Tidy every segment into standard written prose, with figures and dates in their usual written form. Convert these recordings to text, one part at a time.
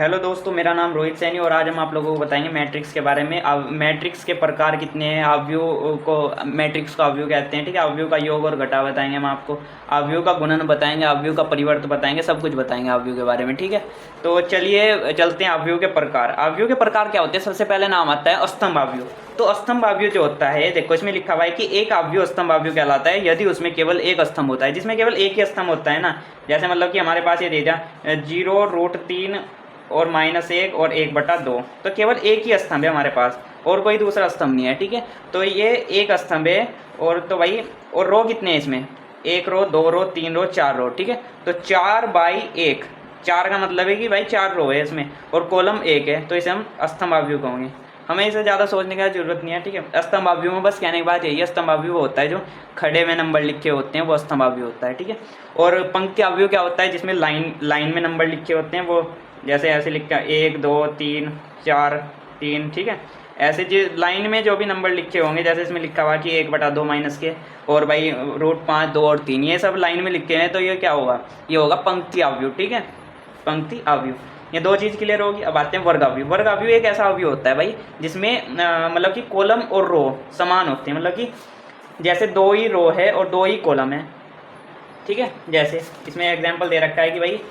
Hello दोस्तों, मेरा नाम रोहित सैनी और आज हम आप लोगों को बताएंगे मैट्रिक्स के बारे में। अब मैट्रिक्स के प्रकार कितने हैं, अवयव को मैट्रिक्स को अवयव कहते हैं, ठीक है। अवयव का योग और घटा बताएंगे हम आपको, अवयव का गुणन बताएंगे, अवयव का परिवर्त बताएंगे, सब कुछ बताएंगे अवयव के बारे में, ठीक है। तो चलिए चलते हैं अवयव के प्रकार। अवयव के प्रकार क्या होते हैं? सबसे पहले नाम आता है स्तंभ अवयव। तो स्तंभ अवयव जो होता है, देखो इसमें लिखा हुआ है कि एक अवयव स्तंभ अवयव कहलाता है यदि उसमें केवल एक स्तंभ होता है। जिसमें केवल एक ही स्तंभ होता है ना, जैसे मतलब कि हमारे पास ये दे दिया 0√3 और -1 और 1/2, तो केवल एक ही स्तंभ है हमारे पास और कोई दूसरा स्तंभ नहीं है, ठीक है। तो ये एक स्तंभ है और तो भाई, और रो कितने हैं इसमें? 1 रो, 2 रो, 3 रो, 4 रो, ठीक है। तो 4/1, 4 का मतलब है कि भाई 4 रो है इसमें और कॉलम 1 है, तो इसे हम स्तंभ अवयव कहेंगे। हमें इसे ज़्यादा सोचने की जरूरत नहीं है, ठीक है। स्तंभ अवयव में बस कहने की बात यही है, स्तंभ अवयव होता है जो खड़े में नंबर लिखे होते हैं वो स्तंभ अवयव होता है, ठीक है। और पंक्ति अवयव क्या होता है? जिसमें लाइन में नंबर लिखे होते हैं, वो जैसे ऐसे लिखा 1 2 3 4 3, ठीक है। ऐसे जो लाइन में जो भी नंबर लिखे होंगे, जैसे इसमें लिखा हुआ कि 1/2 माइनस के और भाई √5 2 और 3, ये सब लाइन में लिखे हैं, तो ये क्या होगा? ये होगा पंक्ति अवयव, ठीक है। पंक्ति अवयव, ये दो चीज़ क्लियर होगी। अब आते हैं वर्ग अवयव। वर्ग अवयव एक ऐसा अवयव होता है भाई जिसमें मतलब कि कॉलम और रो समान होते हैं, मतलब कि जैसे 2 ही रो है और 2 ही कॉलम है, ठीक है। जैसे इसमें एग्जांपल दे रखा है कि भाई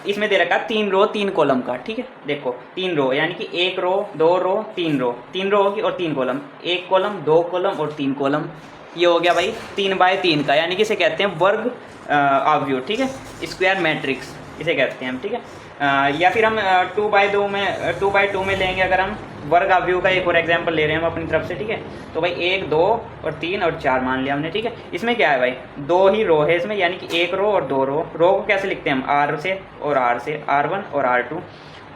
इसमें दे रखा है 3 रो 3 कॉलम का, ठीक है। देखो 3 रो यानी कि 1 रो 2 रो 3 रो, 3 रो होगी और 3 कॉलम, 1 कॉलम 2 कॉलम और 3 कॉलम। ये हो गया भाई 3/3 का, यानी कि इसे कहते हैं वर्ग अवयव, ठीक है। स्क्वायर मैट्रिक्स इसे कहते हैं हम, ठीक है। या फिर हम 2/2 में लेंगे, अगर हम वर्ग अवयव का एक और एग्जांपल ले रहे हैं हम अपनी तरफ से, ठीक है। तो भाई 1 2 और 3 और 4 मान लिया हमने, ठीक है। इसमें क्या है भाई, 2 ही रो है इसमें, यानी कि 1 रो और 2 रो। रो को कैसे लिखते हैं हम? R से और R से, R1 और R2।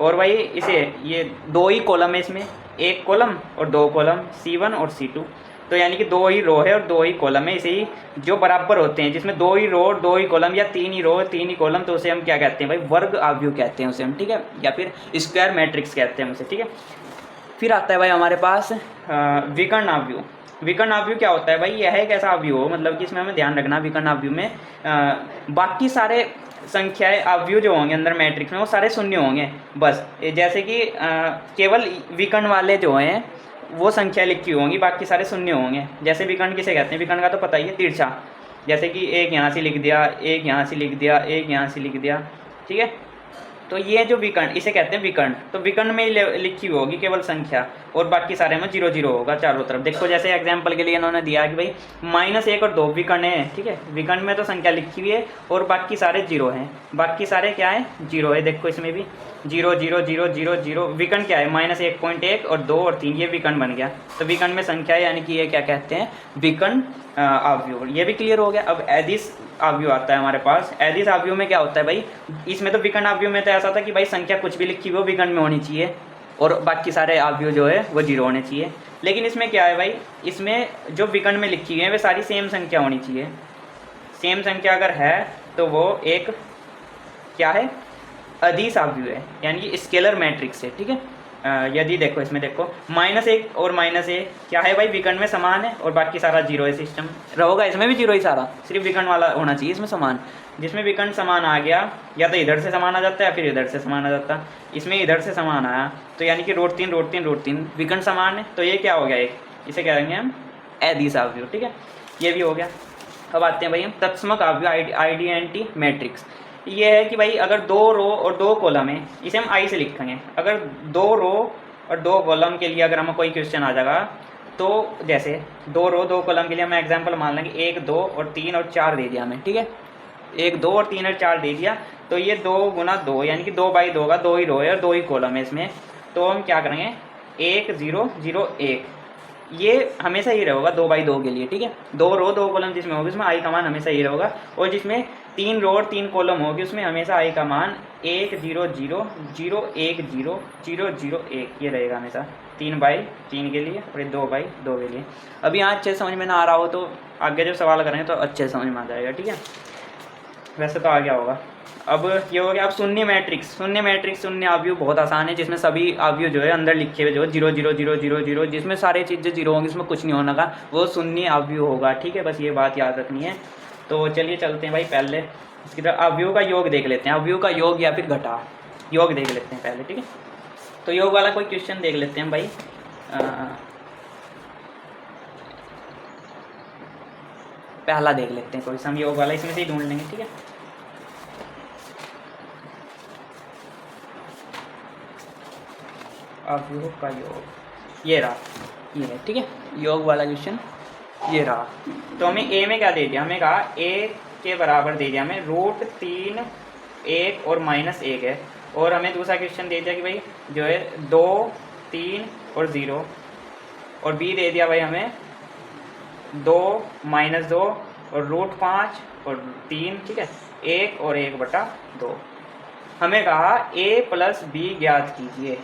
और भाई इसे ये 2 ही कॉलम है इसमें, 1 कॉलम और 2 कॉलम, C1 और C2। तो यानी कि 2 ही रो है और 2 ही कॉलम है। इसे ही जो बराबर होते हैं, जिसमें 2 ही रो और 2 ही कॉलम या 3 ही रो 3 ही कॉलम, तो उसे हम क्या कहते हैं भाई? वर्ग अवयव कहते हैं उसे हम, ठीक है। या फिर स्क्वायर मैट्रिक्स कहते हैं उसे, ठीक है। फिर आता है भाई हमारे पास विकर्ण अवयव। विकर्ण अवयव क्या होता है भाई? यह एक ऐसा अवयव हो, मतलब कि इसमें हमें ध्यान रखना, विकर्ण अवयव में बाकी सारे संख्याएं अवयव जो होंगे अंदर मैट्रिक्स में वो सारे शून्य होंगे बस। जैसे कि केवल विकर्ण वाले जो हैं वो संख्या लिखी होंगी, बाकी सारे शून्य होंगे। जैसे विकर्ण किसे कहते हैं? विकर्ण का तो पता ही है, तिरछा। जैसे कि एक यहाँ से लिख दिया, एक यहाँ से लिख दिया, एक यहाँ से लिख दिया, ठीक है। तो ये जो विकर्ण, इसे कहते हैं विकर्ण। तो विकर्ण में लिखी हुई होगी केवल संख्या और बाकी सारे में 0 0 होगा चारों तरफ। देखो जैसे एग्जांपल के लिए इन्होंने दिया कि भाई -1 और 2 विकर्ण है, ठीक है। विकर्ण में तो संख्या लिखी हुई है और बाकी सारे 0 हैं, बाकी सारे क्या है? 0 है। देखो इसमें भी 0 0 0 0 0। विकर्ण क्या है? -1.1 और 2 और 3, ये विकर्ण बन गया। तो विकर्ण में संख्या है, यानी कि ये क्या कहते हैं? विकर्ण अवयव। ये भी क्लियर हो गया। अब एदिश अवयव आता है हमारे पास। एदिश अवयव में क्या होता है भाई? इसमें तो विकर्ण अवयव में तो ऐसा था कि भाई संख्या कुछ भी लिखी हुई हो विकर्ण में होनी चाहिए और बाकी सारे अवयव जो है वो 0 होने चाहिए। लेकिन इसमें क्या है भाई? इसमें जो विकर्ण में लिखी हुई है वे सारी सेम संख्या होनी चाहिए। सेम संख्या अगर है तो वो एक क्या है? अदिश अवयव है, यानी कि स्केलर मैट्रिक्स है, ठीक है। यदि देखो इसमें देखो -1 और -1 क्या है भाई? विकर्ण में समान है और बाकी सारा 0 है। सिस्टम रहोगा इसमें भी 0 ही सारा, सिर्फ विकर्ण वाला होना चाहिए इसमें समान। जिसमें विकर्ण समान आ गया, या तो इधर से समान आ जाता है या फिर इधर से समान आ जाता। इसमें इधर से समान आया तो यानी कि √3 विकर्ण समान है, तो ये क्या हो गया? एक, इसे कहेंगे हम एदिश अवयव, ठीक है। ये भी हो गया। अब आते हैं भाई हम तत्समक अवयव, आइडेंटिटी मैट्रिक्स। ये है कि भाई अगर 2 रो और 2 कॉलम है, इसे हम आई से लिखेंगे। अगर 2 रो और 2 कॉलम के लिए अगर हमें कोई क्वेश्चन आ जाएगा, तो जैसे 2 रो 2 कॉलम के लिए हमें एग्जांपल मान लेंगे 1 2 और 3 और 4 दे दिया हमें, ठीक है। 1 2 और 3 और 4 दे दिया, तो ये 2 × 2 यानी कि 2/2 का 2 ही रो है और 2 ही कॉलम है इसमें। तो हम क्या करेंगे? 1 0 0 1, ये हमेशा ही रहेगा 2/2 के लिए, ठीक है। 2 रो 2 कॉलम जिसमें होगी उसमें आई का मान हमेशा ही रहेगा, और जिसमें 3 रो और 3 कॉलम होगी उसमें हमेशा आई का मान 1 0 0 0 1 0 0 0 1 ये रहेगा हमेशा 3/3 के लिए और 2/2 के लिए। अभी यहाँ अच्छे समझ में ना आ रहा हो तो आगे जब सवाल करेंगे तो अच्छे समझ में आ जाएगा, ठीक है। वैसे तो आ गया होगा। अब ये हो गया। अब शून्य मैट्रिक्स। शून्य अवयव बहुत आसान है, जिसमें सभी अवयव जो है अंदर लिखे हुए जो 0 0 0 0 0, जिसमें सारे चीज़ें 0 होंगी, इसमें कुछ नहीं होने का, वो शून्य अवयव होगा, ठीक है। बस ये बात याद रखनी है। तो चलिए चलते हैं भाई, पहले इसकी तरह अवयव का योग देख लेते हैं। अवयव का योग या फिर घटा। योग देख लेते हैं पहले, ठीक है। तो योग वाला कोई क्वेश्चन देख लेते हैं भाई। पहला देख लेते हैं कोई सा हम योग वाला, इसमें से ही ढूंढ लेंगे, ठीक है। अवयव का योग ये रहा, ये है, ठीक है। योग वाला क्वेश्चन ये रहा। तो हमें ए में क्या दे दिया, हमें कहा ए के बराबर दे दिया हमें √3 1 और -1 है। और हमें दूसरा क्वेश्चन दे दिया कि भाई जो है 2 3 और 0, और बी दे दिया भाई हमें 2 -2 और √5 और 3, ठीक है, 1 और 1/2। हमें कहा a + b ज्ञात कीजिए।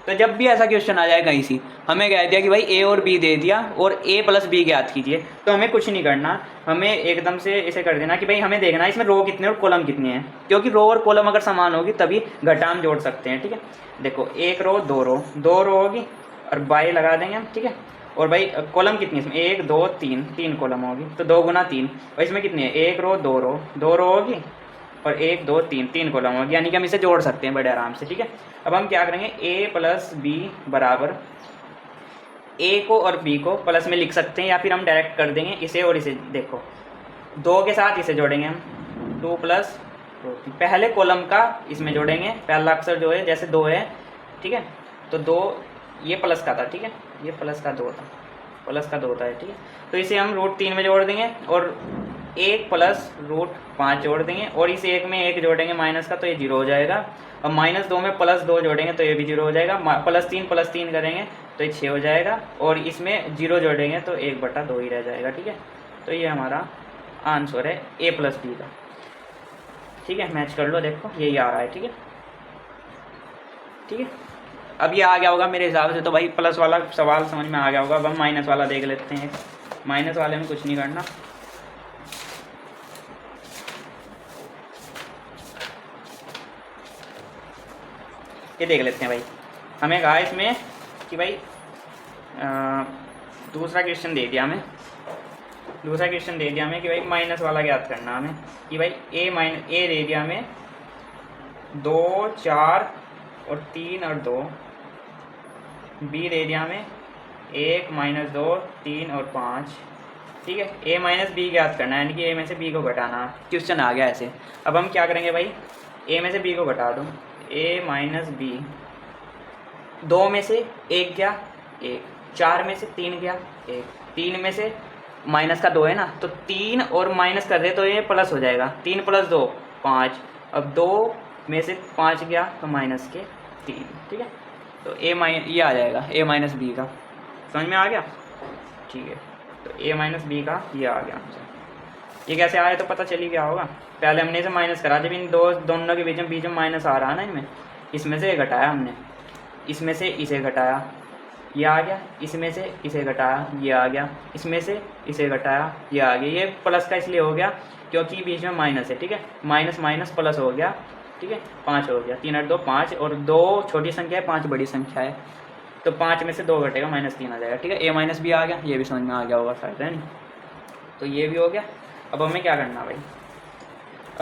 तो जब भी ऐसा क्वेश्चन आ जाए कहीं से, हमें कह दिया कि भाई a और b दे दिया और a + b ज्ञात कीजिए, तो हमें कुछ नहीं करना, हमें एकदम से इसे कर देना कि भाई हमें देखना है इसमें रो कितने और कॉलम कितने हैं, क्योंकि रो और कॉलम अगर समान होगी तभी घटाम जोड़ सकते हैं, ठीक है। देखो 1 रो 2 रो, 2 रो होगी और बाई लगा देंगे हम, ठीक है। और भाई कॉलम कितनी है इसमें, 1 2 3, 3 कॉलम होगी, तो 2 × 3, और इसमें कितनी है 1 रो 2 रो, 2 रो होगी और 1 2 3, 3 कॉलम होगी, यानी कि हम इसे जोड़ सकते हैं बड़े आराम से, ठीक है। अब हम क्या करेंगे, a + b बराबर a को और b को प्लस में लिख सकते हैं, या फिर हम डायरेक्ट कर देंगे इसे और इसे। देखो 2 के साथ इसे जोड़ेंगे हम, 2 + पहले कॉलम का इसमें जोड़ेंगे, पहला अक्षर जो है जैसे 2 है, ठीक है, तो 2 ये प्लस का था, ठीक है, ये प्लस का 2 था, प्लस का 2 था, ठीक है। तो इसे हम √3 में जोड़ देंगे और 1 + √5 जोड़ देंगे, और इस 1 में 1 जोड़ेंगे माइनस का, तो ये 0 हो जाएगा। और -2 में +2 जोड़ेंगे तो ये भी 0 हो जाएगा। +3 करेंगे तो ये 6 हो जाएगा, और इसमें 0 जोड़ेंगे तो 1/2 ही रह जाएगा, ठीक है। तो ये हमारा आंसर है a + b का, ठीक है। मैच कर लो, देखो यही आ रहा है, ठीक है, ठीक है। अब ये आ गया होगा मेरे हिसाब से, तो भाई प्लस वाला सवाल समझ में आ गया होगा। अब हम माइनस वाला देख लेते हैं। माइनस वाले में कुछ नहीं करना, ये देख लेते हैं भाई। हमें कहा इसमें कि भाई दूसरा क्वेश्चन दे दिया हमें, दूसरा क्वेश्चन दे दिया हमें कि भाई माइनस वाला ज्ञात करना हमें, कि भाई a दे दिया हमें 2 4 और 3 और 2, b दे दिया हमें 1 -2 3 और 5, ठीक है। a - b ज्ञात करना है, यानी कि a में से b को घटाना। क्वेश्चन आ गया ऐसे। अब हम क्या करेंगे भाई, a में से b को घटा दो, a - b, 2 में से 1 गया 1, 4 में से 3 गया 1, 3 में से माइनस का 2 है ना, तो 3 और माइनस कर दे तो ये प्लस हो जाएगा, 3 + 2 5, अब 2 में से 5 गया तो -3, ठीक है। तो ये आ जाएगा a - b का, समझ में आ गया, ठीक है। तो a - b का ये आ गया आंसर। ये कैसे आया तो पता चल ही गया होगा, पहले हमने इसे माइनस करा, जब इन दोनों के बीच में माइनस आ रहा है ना, इनमें इसमें से घटाया हमने, इसमें से इसे घटाया, ये आ गया, इसमें से इसे घटाया, ये आ गया, इसमें से इसे घटाया, ये आ गया। ये प्लस का इसलिए हो गया क्योंकि बीच में माइनस है, ठीक है, माइनस माइनस प्लस हो गया, ठीक है, 5 हो गया, 3 और 2 5, और 2 छोटी संख्या है, 5 बड़ी संख्या है, तो 5 में से 2 घटेगा, -3 आ जाएगा, ठीक है। a - b आ गया, ये भी समझ में आ गया होगा शायद, है नहीं। तो ये भी हो गया। अब हमें क्या करना भाई,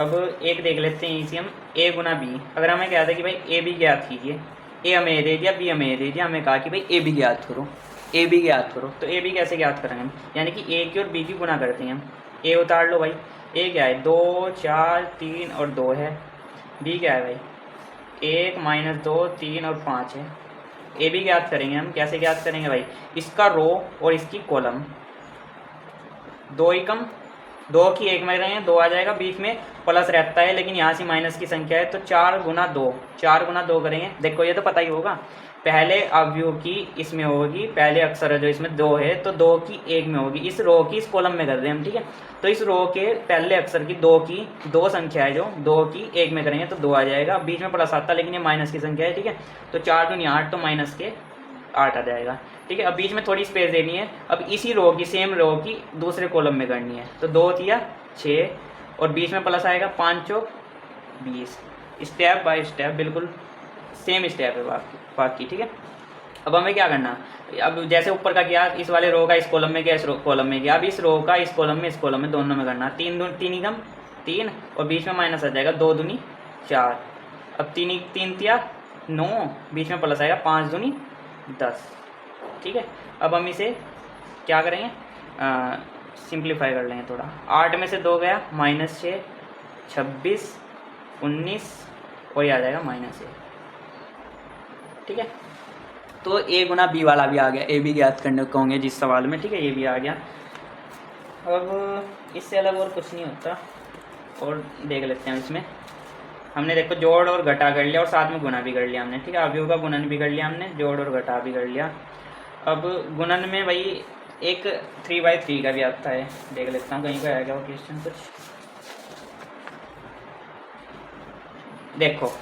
अब एक देख लेते हैं इसी हम, a × b। अगर हमें क्या था कि भाई a b ज्ञात कीजिए, a हमें दे दिया, b हमें दे दिया, हमें कहा कि भाई a b ज्ञात करो, a b ज्ञात करो। तो a b कैसे ज्ञात करेंगे हम, यानी कि a की और b की गुना करते हैं हम। a उतार लो भाई, a क्या है 2 4 3 और 2 है, b क्या है भाई 1 - 2 3 और 5 है। a b ज्ञात करेंगे हम, कैसे ज्ञात करेंगे भाई, इसका रो और इसकी कॉलम, 2 एकम 2 की 1 में रहेंगे, 2 आ जाएगा, बीच में प्लस रहता है लेकिन यहाँ से माइनस की संख्या है, तो 4 × 2, 4 × 2 करेंगे। देखो ये तो पता ही होगा, पहले अवयव की इसमें होगी, पहले अक्षर है जो इसमें 2 है, तो 2 की 1 में होगी, इस रो की इस कॉलम में कर रहे हैं हम, ठीक है। तो इस रो के पहले अक्षर की 2 संख्या है जो 2 की 1 में करेंगे तो 2 आ जाएगा, बीच में प्लस आता है लेकिन ये माइनस की संख्या है, ठीक है। तो 4 दूनी 8, तो -8 आ जाएगा, ठीक है। अब बीच में थोड़ी स्पेस देनी है, अब इसी रो की सेम रो की दूसरे कॉलम में करनी है, तो 2 दिया 6 और बीच में प्लस आएगा, 5 × 20, स्टेप बाय स्टेप बिल्कुल सेम स्टेप है बाकी, ठीक है। अब हमें क्या करना, अब जैसे ऊपर का किया, इस वाले रो का इस कॉलम में गया, इस कॉलम में गया, अब इस रो का इस कॉलम में दोनों में करना, 3 एकम 3 और बीच में माइनस आ जाएगा, 2 दूनी 4, अब 3 तिया 9, बीच में प्लस आएगा, 5 दूनी 10, ठीक है। अब हम इसे क्या करेंगे, सिंप्लीफाई कर लेंगे थोड़ा। 8 में से 2 गया -6, 26, 19 और ये आ जाएगा -1, ठीक है। तो ए गुना बी वाला भी आ गया, ए भी ज्ञात करने को होंगे जिस सवाल में, ठीक है, ये भी आ गया। अब इससे अलग और कुछ नहीं होता, और देख लेते हैं इसमें। हमने देखो जोड़ और घटा कर लिया और साथ में गुना भी कर लिया हमने, ठीक है। अवयव का गुणन भी कर लिया हमने, जोड़ और घटा भी कर लिया। अब गुणन में भाई एक 3/3 का भी आता है, देख लेता हूँ कहीं का आएगा वो क्वेश्चन कुछ। देखो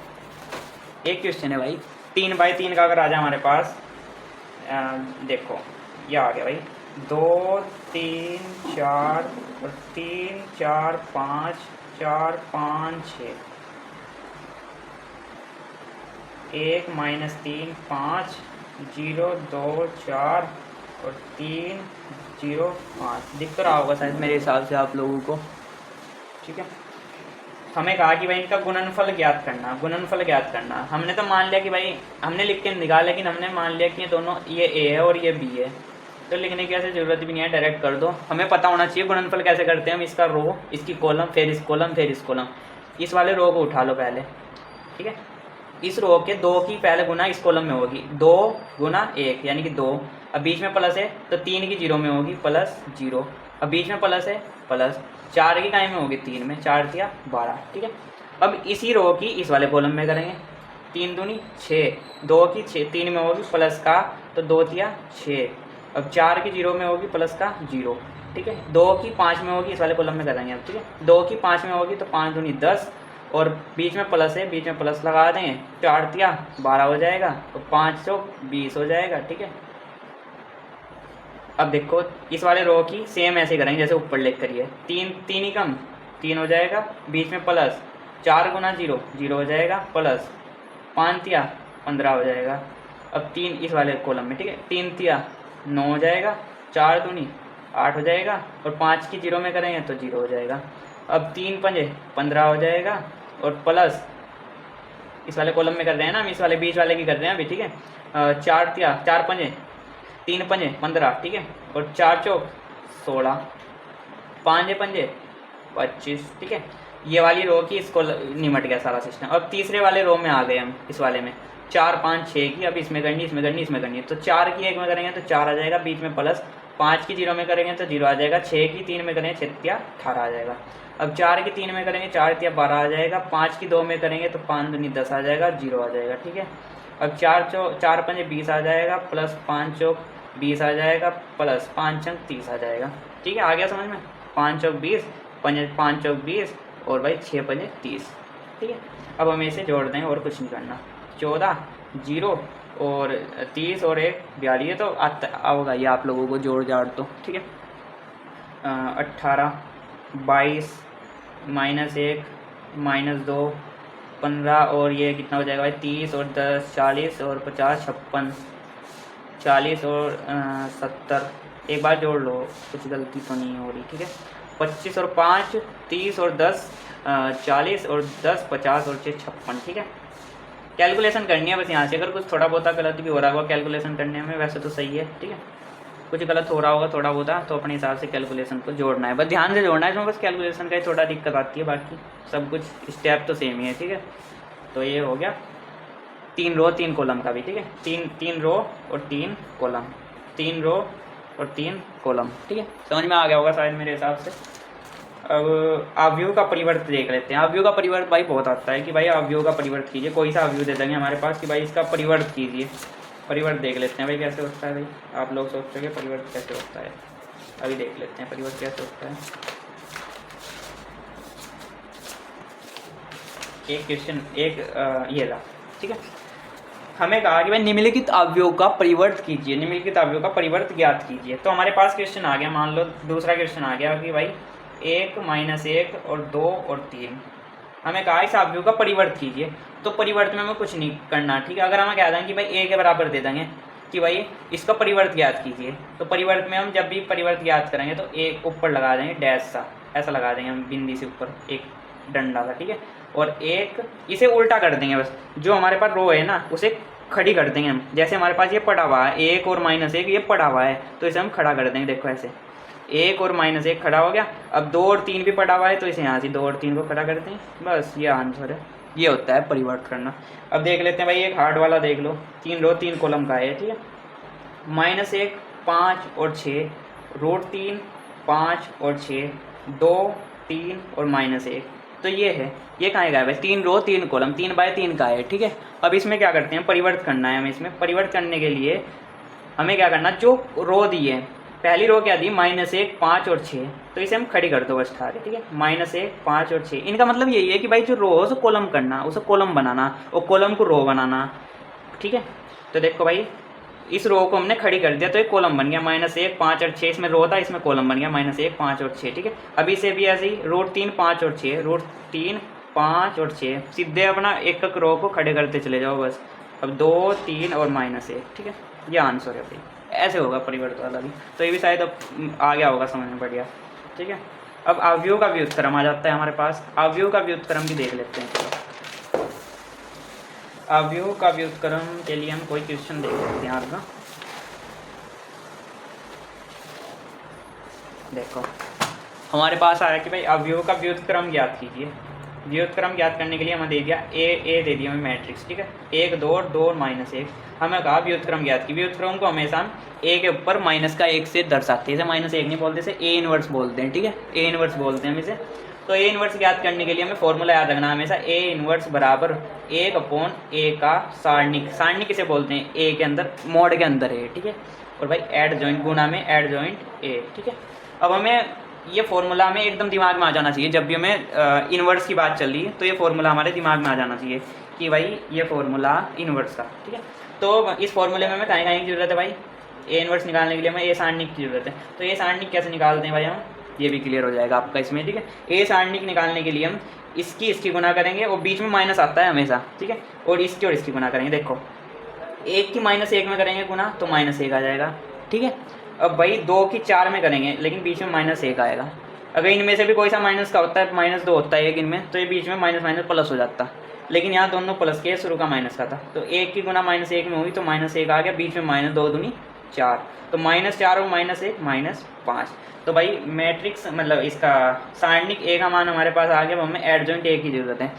एक क्वेश्चन है भाई 3/3 का, अगर आ जाए हमारे पास, देखो ये आ गया भाई 2, 3, 4 और 3, 4, 5, 4, 5, 6, 1 -3, 5, 0, 2, 4 और 3, 0, 5 दिख तो रहा होगा शायद मेरे हिसाब से आप लोगों को, ठीक है। हमें कहा कि भाई इनका गुणनफल ज्ञात करना, गुणनफल ज्ञात करना। हमने तो मान लिया कि भाई हमने लिख के निकाला, लेकिन हमने मान लिया कि ये दोनों, ये ए है और ये बी है, तो लिखने की ऐसे ज़रूरत भी नहीं है, डायरेक्ट कर दो। हमें पता होना चाहिए गुणनफल कैसे करते हैं हम, इसका रो, इसकी कॉलम, फिर इस कॉलम, फिर इस कॉलम। इस वाले रो को उठा लो पहले, ठीक है। इस रो के 2 की पहले गुना इस कॉलम में होगी, 2 गुना 1 यानी कि 2। अब बीच में प्लस है तो 3 की 0 में होगी +0। अब बीच में प्लस है प्लस, 4 की काय में होगी 3 में, 4 तिया 12, ठीक है। अब इसी रो की इस वाले कॉलम में करेंगे, 3 दूनी 6, 2 की 6 3 में होगी प्लस का, तो 2 तिया 6। अब 4 की 0 में होगी प्लस का 0, ठीक है। 2 की 5 में होगी, इस वाले कॉलम में करेंगे अब, ठीक है। 2 की 5 में होगी तो 5 दूनी 10 और बीच में प्लस है, बीच में प्लस लगा देंगे, 4 तिया 12 हो जाएगा, तो 5 चौक 20 हो जाएगा, ठीक है। अब देखो इस वाले रो की सेम ऐसे करेंगे जैसे ऊपर लिख करिए, 3 ही कम 3 हो जाएगा, बीच में प्लस, 4 गुना 0 0 हो जाएगा, प्लस 5 तिया 15 हो जाएगा। अब 3 इस वाले कॉलम में, ठीक है, 3 तिया 9 हो जाएगा, 4 दूनी 8 हो जाएगा और 5 की 0 में करेंगे तो 0 हो जाएगा। अब 3 पंजे 15 हो जाएगा और प्लस इस वाले कॉलम में कर रहे हैं ना हम, इस वाले बीच वाले की कर रहे हैं अभी, ठीक है। 4 पंजे 3 पंजे 15, ठीक है, और 4 चौक 16, 5 पंजे 25, ठीक है। ये वाली रो की इसको निमट गया सारा सिस्टम। अब तीसरे वाले रो में आ गए हम, इस वाले में 4 5 6 की, अब इसमें करनी, इसमें करनी, इसमें करनी, तो 4 की 1 में करेंगे तो 4 आ जाएगा, बीच में प्लस, 5 की 0 में करेंगे तो 0 आ जाएगा, 6 की 3 में करेंगे 6 तिया 18 आ जाएगा। अब 4 की 3 में करेंगे 4 तिया 12 आ जाएगा, 5 की 2 में करेंगे तो 5 दूनी 10 आ जाएगा, 0 आ जाएगा, ठीक है। अब 4 पंजे 20 आ जाएगा, प्लस 5 चौक 20 आ जाएगा, प्लस 5 अंक 30 आ जाएगा, ठीक है। आ गया समझ में, 5 चौक 20, 5 चौक 20 और भाई 6 पंजे 30, ठीक है। अब हम इसे जोड़ देंगे और कुछ नहीं करना, 14 0 और 30 और 1 42, तो होगा ये आप लोगों को जोड़ जाड़ तो, ठीक है। 18 22 -1 -2 15 और ये कितना हो जाएगा भाई 30 और 10 40 और 50 56 40 और 70, एक बार जोड़ लो, कुछ गलती तो नहीं हो रही, ठीक है। 25 और 5 30 और 10 40 और 10 50 और 6 56, ठीक है। कैलकुलेशन करनी है बस यहाँ से, अगर कुछ थोड़ा बहुत गलत भी हो रहा होगा कैलकुलेशन करने में, वैसे तो सही है, ठीक है। कुछ गलत हो रहा होगा थोड़ा बहुत, तो अपने हिसाब से कैलकुलेशन को जोड़ना है, बस ध्यान से जोड़ना है इसमें, बस कैलकुलेशन का ही थोड़ा दिक्कत आती है, बाकी सब कुछ स्टेप तो सेम ही है, ठीक है। तो ये हो गया 3 रो 3 कॉलम का भी, ठीक है। 3 रो और 3 कॉलम, 3 रो और 3 कॉलम, ठीक है। समझ में आ गया होगा शायद मेरे हिसाब से। अब अवयव का परिवर्त देख लेते हैं। अवयव का परिवर्त भाई बहुत आता है कि भाई अवयव का परिवर्त कीजिए, कोई सा अवयव दे देंगे हमारे पास कि भाई इसका परिवर्त कीजिए। परिवर्त देख लेते हैं भाई कैसे होता है। भाई आप लोग सोचते हैं परिवर्त कैसे होता है, अभी देख लेते हैं परिवर्त कैसे होता है। एक क्वेश्चन ये रहा, ठीक है। हमें कहा कि भाई निम्नलिखित अवयव का परिवर्त कीजिए, निम्नलिखित अवयव का परिवर्त ज्ञात कीजिए। तो हमारे पास क्वेश्चन आ गया, मान लो दूसरा क्वेश्चन आ गया कि भाई 1 -1 और 2 और 3, हमें कहा इस अवयव का परिवर्त कीजिए। तो परिवर्त में हमें कुछ नहीं करना, ठीक है। अगर हमें कह दें कि भाई a के बराबर दे देंगे कि भाई इसका परिवर्त ज्ञात कीजिए, तो परिवर्त में हम जब भी परिवर्त ज्ञात करेंगे तो एक ऊपर लगा देंगे डैश सा, ऐसा लगा देंगे हम बिंदी से ऊपर एक डंडा सा, ठीक है। और एक, इसे उल्टा कर देंगे बस, जो हमारे पास रो है ना उसे खड़ी कर देंगे हम। जैसे हमारे पास ये पड़ा हुआ है 1 और -1, ये पड़ा हुआ है तो इसे हम खड़ा कर देंगे। देखो ऐसे 1 और -1 खड़ा हो गया। अब 2 और 3 भी पड़ा हुआ है तो इसे यहाँ से 2 और 3 को खड़ा करते हैं, बस ये आंसर है। ये होता है परिवर्त करना। अब देख लेते हैं भाई, एक हार्ड वाला देख लो, 3 रो 3 कॉलम का है, ठीक है। -1 5 और 6, √3 5 और 6, 2 3 और -1, तो ये है। ये कहाँ का है भाई? 3 रो 3 कॉलम, 3/3 का है, ठीक है। अब इसमें क्या करते हैं, परिवर्त करना है हमें। इसमें परिवर्त करने के लिए हमें क्या करना, जो रो दी है, पहली रो क्या दी, -1 5 और 6, तो इसे हम खड़ी कर दो बस ठाके, ठीक है। -1 5 और 6, इनका मतलब यही है कि भाई जो रो है उसे कॉलम करना, उसे कॉलम बनाना और कॉलम को रो बनाना, ठीक है। तो देखो भाई, इस रो को हमने खड़ी कर दिया तो एक कॉलम बन गया, -1 5 और 6 इसमें रो था, इसमें कॉलम बन गया -1 5 और 6, ठीक है। अब इसे भी ऐसे ही √3 5 और 6, √3 5 और 6, सीधे अपना एक एक रो को खड़े करते चले जाओ बस। अब 2 3 और -1, ठीक है। ये आंसर है भाई, ऐसे होगा परिवर्त वाला भी। तो ये भी शायद अब आ गया होगा समझ में, बढ़िया, ठीक है। अब अवयव का व्युत्क्रम आ जाता है हमारे पास। अवयव का व्युत्क्रम भी देख लेते हैं। अवयव का व्युत्क्रम के लिए हम कोई क्वेश्चन देख लेते हैं आपका। देखो हमारे पास आया कि भाई अवयव का व्युत्क्रम ज्ञात कीजिए। व्युत्क्रम ज्ञात करने के लिए हमें दे दिया ए दे दिया हमें मैट्रिक्स, ठीक है। 1 2 और 2 और -1, हमें कहा व्युत्क्रम ज्ञात की। व्युत्क्रम को हमेशा हम ए के ऊपर -1 से दर्शाते हैं, इसे -1 नहीं बोलते, इसे ए इनवर्स बोलते हैं, ठीक है। ए इनवर्स बोलते हैं हम इसे। तो ए इनवर्स ज्ञात करने के लिए हमें फॉर्मूला याद रखना हमेशा, ए इनवर्स बराबर 1/a का सारणिक। सारणिक किसे बोलते हैं, ए के अंदर, मोड के अंदर है, ठीक है। और भाई एड जॉइंट, गुना में एड जॉइंट ए, ठीक है। अब हमें ये फॉर्मूला हमें एकदम दिमाग में आ जाना चाहिए, जब भी हमें इन्वर्स की बात चल रही है तो ये फॉर्मूला हमारे दिमाग में आ जाना चाहिए कि भाई ये फॉर्मूला इन्वर्स का, ठीक है। तो इस फॉर्मूले में हमें कहीं की जरूरत है भाई, ए इन्वर्स निकालने के लिए हमें ए सारणिक की जरूरत है। तो ए सारणिक कैसे निकालते हैं भाई हम, ये भी क्लियर हो जाएगा आपका इसमें, ठीक है। ए सारणिक निकालने के लिए हम इसकी गुना करेंगे और बीच में माइनस आता है हमेशा, ठीक है। और इसकी गुना करेंगे। देखो 1 की -1 में करेंगे गुना तो -1 आ जाएगा, ठीक है। अब भाई 2 की 4 में करेंगे लेकिन बीच में -1 आएगा। अगर इनमें से भी कोई सा माइनस का होता है, -2 होता है एक इनमें, तो ये बीच में माइनस प्लस हो जाता। लेकिन यहाँ दोनों प्लस के, शुरू का माइनस का था, तो 1 की गुना -1 में हुई तो -1 आ गया, बीच में -2 दूनी 4, तो -4 और -1 -5। तो भाई मैट्रिक्स मतलब इसका सारणिक ए का मान हमारे पास आ गया। अब हमें एड जॉइंट ए की जरूरत है।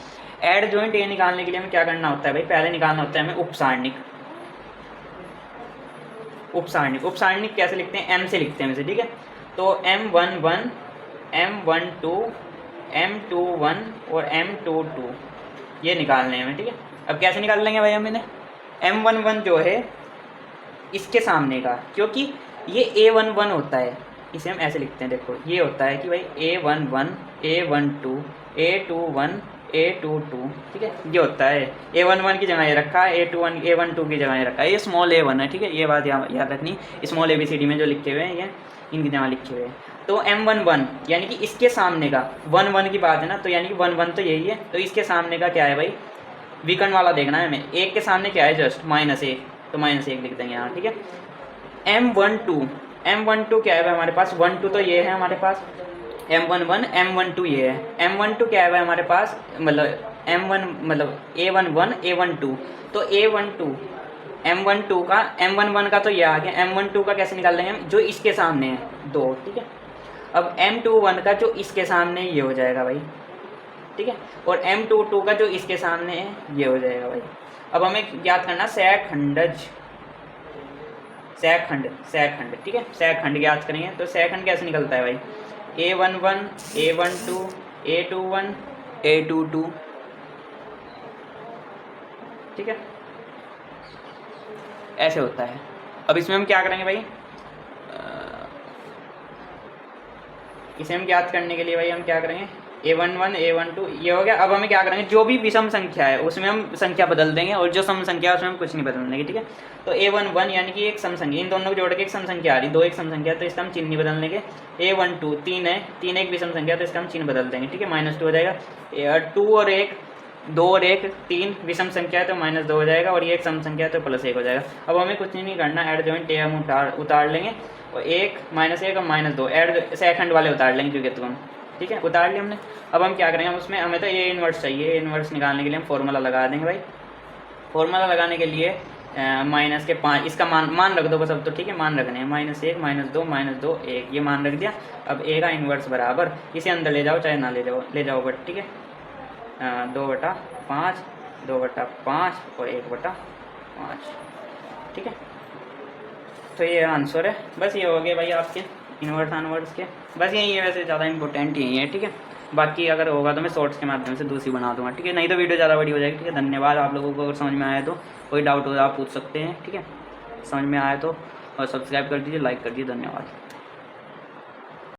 एड जॉइंट ए निकालने के लिए हमें क्या करना होता है भाई, पहले निकालना होता है हमें उपसारणिक। उपसारणिक कैसे लिखते हैं, m से लिखते हैं वैसे, ठीक है। तो M11 M12 M21 और M22 ये निकालने हैं हमें, ठीक है। अब कैसे निकाल लेंगे भाई हम इन्हें, M11 जो है इसके सामने का, क्योंकि ये A11 होता है, इसे हम ऐसे लिखते हैं। देखो ये होता है कि भाई A11 A12 A21 A22, ठीक है। ये होता है A11 की जगह ये रखा है, A12 की जगह ये रखा है, ये स्मॉल a1 है, ठीक है। ये बात याद रखनी, स्मॉल ABCD में जो लिखे हुए हैं ये इनकी जगह लिखे हुए हैं। तो M11 यानी कि इसके सामने का, 1 की बात है ना, तो यानी कि 1 तो यही है, तो इसके सामने का क्या है भाई, विकर्ण वाला देखना है हमें। एक के सामने क्या है, जस्ट -1, तो -1 लिख देंगे यहाँ, ठीक है। M12 क्या है भाई हमारे पास, 12 तो ये है हमारे पास, M11 M12 ये है। M12 क्या है भाई हमारे पास, मतलब M1 मतलब A11 A12, तो A12 M11 का तो ये आ गया। M12 का कैसे निकाल लेंगे हम, जो इसके सामने है 2, ठीक है। अब M21 का जो इसके सामने ये हो जाएगा भाई, ठीक है। और M22 का जो इसके सामने है ये हो जाएगा भाई। अब हमें ज्ञात करना सैखंडज, सैखंड, ठीक है। सैखंड ज्ञात करेंगे तो सैखंड कैसे निकलता है भाई, A11 A12 A21 A22, ठीक है, ऐसे होता है। अब इसमें हम क्या करेंगे भाई, इसे हम ज्ञात करने के लिए भाई हम क्या करेंगे, A11 A12 ये हो गया। अब हमें क्या करेंगे, जो भी विषम संख्या है उसमें हम संख्या बदल देंगे और जो सम संख्या है उसमें हम कुछ नहीं बदल देंगे, ठीक है। तो A11 यानी कि एक सम संख्या, इन दोनों को जोड़ के एक सम संख्या आ रही, 2 एक सम संख्या, तो इसका हम चिन्ह नहीं बदल देंगे। A12 3 है, 3 एक विषम संख्या, तो इसका हम चिन्ह बदल देंगे, ठीक है, -2 हो जाएगा। 2 और 1 2 और 1 3 विषम संख्या है तो -2 हो जाएगा, और ये एक सम संख्या है तो +1 हो जाएगा। अब हमें कुछ नहीं करना, एड जॉइंट ए हम उतार लेंगे, और 1 -1 और -2 एड सेकंड वाले उतार लेंगे क्योंकि तो हम, ठीक है, उतार लिया हमने। अब हम क्या करेंगे, हम उसमें हमें तो ये इन्वर्स चाहिए, ये इन्वर्स निकालने के लिए हम फॉर्मूला लगा देंगे भाई। फॉर्मूला लगाने के लिए माइनस के 5 इसका मान रख दो बस अब तो, ठीक है, मान रखने हैं -1 -2 1 ये मान रख दिया। अब ए का इन्वर्स बराबर इसे अंदर ले जाओ चाहे ना ले जाओ बट ठीक है, 2/5 2/5 और 1/5, ठीक है। तो ये आंसर है, बस ये हो गए भाई आपके इन्वर्स अनवर्स के, बस यही है, वैसे ज़्यादा इंपॉर्टेंट यही है, ठीक है। बाकी अगर होगा तो मैं शॉर्ट्स के माध्यम से दूसरी बना दूंगा, ठीक है, नहीं तो वीडियो ज़्यादा बड़ी हो जाएगी, ठीक है। धन्यवाद आप लोगों को, अगर समझ में आया तो कोई डाउट हो तो आप पूछ सकते हैं, ठीक है, समझ में आया तो, और सब्सक्राइब कर दीजिए, लाइक कर दीजिए, धन्यवाद।